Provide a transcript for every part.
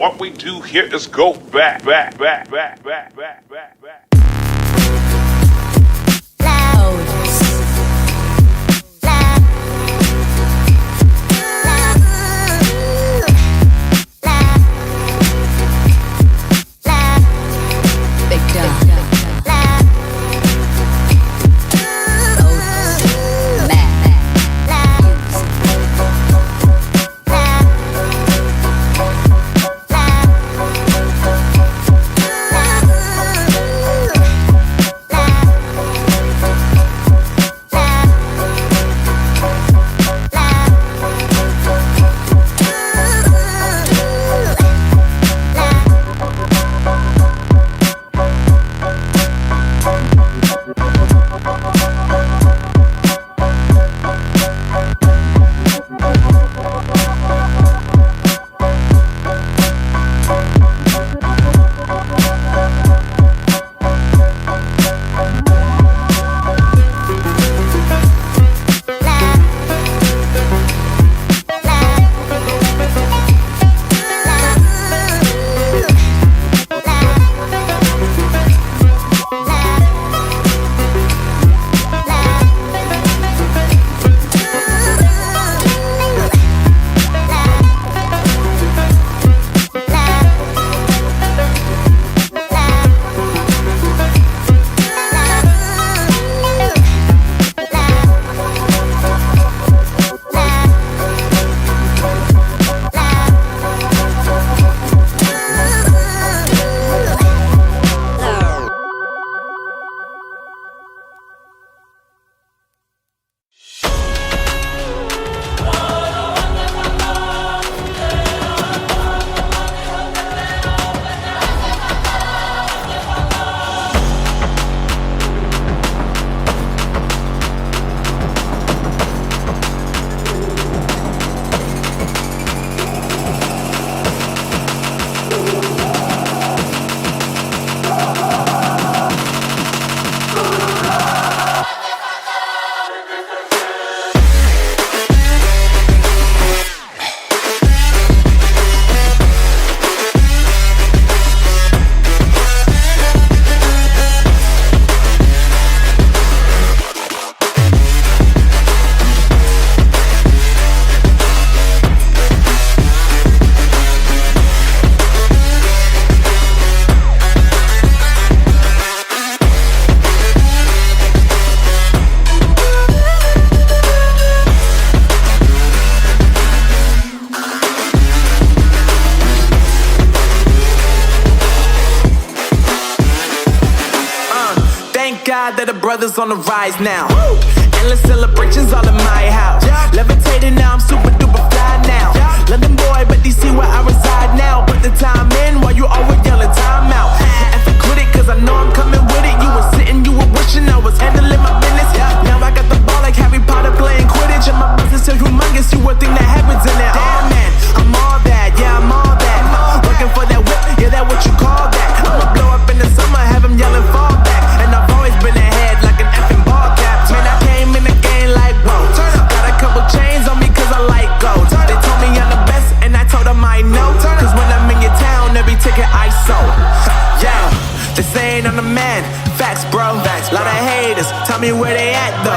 What we do here is go back. That the brothers on the rise now. Woo! Endless celebrations all in my house. Yeah. Levitating now, I'm super duper fly now. Yeah. London boy, but DC where I reside now. Put the time in while you always yelling time out. And for quit it, cause I know I'm coming with it. You were sitting, you were wishing I was handling my business. Yeah. Now I got the ball like Harry Potter playing Quidditch. And my business is humongous, you would think that happens in it. Damn man, I'm all that, yeah, I'm all that. Working for that whip, yeah, that what you call that. I'ma blow up in the summer, have him yelling fall back. And I've always been ahead like an effing ball cap. Man, I came in the game like, whoa. Got a couple chains on me cause I like gold. They told me I'm the best and I told them I know. Cause when I'm in your town, every ticket I sold. Yeah, they saying I'm the man. Facts, bro. Lot of haters, tell me where they at though.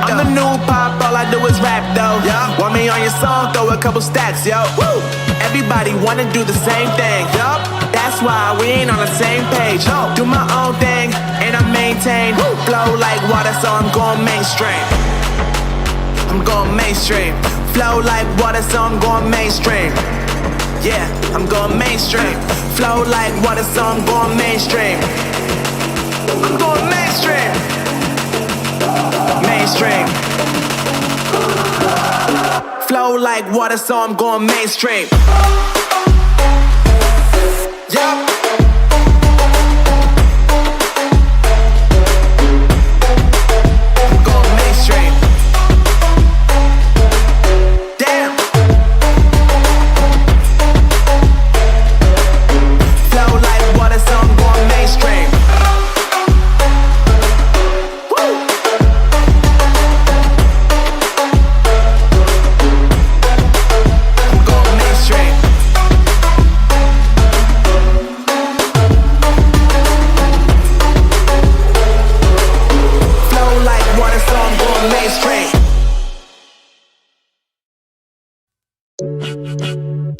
I'm the new pop, all I do is rap though. Want me on your song, throw a couple stacks, yo. Woo! Everybody wanna do the same thing. Yup, that's why we ain't on the same page. Do my own thing and I maintain. Flow like water, so I'm going mainstream. I'm going mainstream. Flow like water, so I'm going mainstream. Yeah, I'm going mainstream. Flow like water, so I'm going mainstream. I'm going mainstream. Mainstream. Flow like water, so I'm going mainstream. Yup.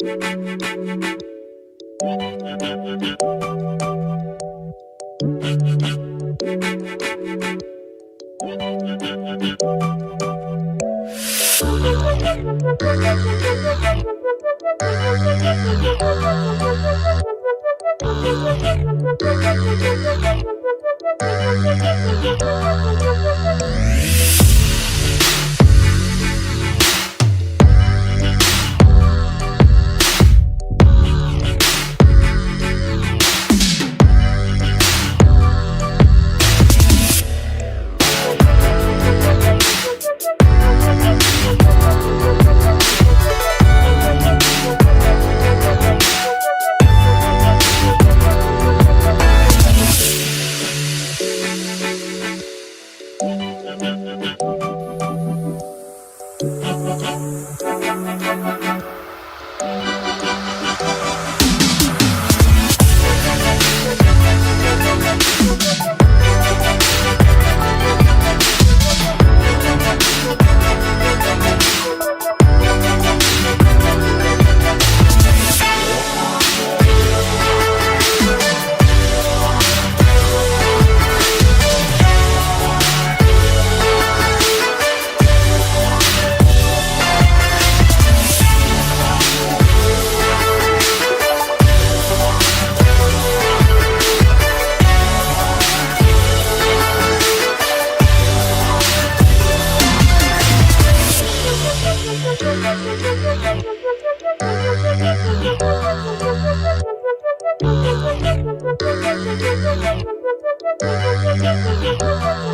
Thank you.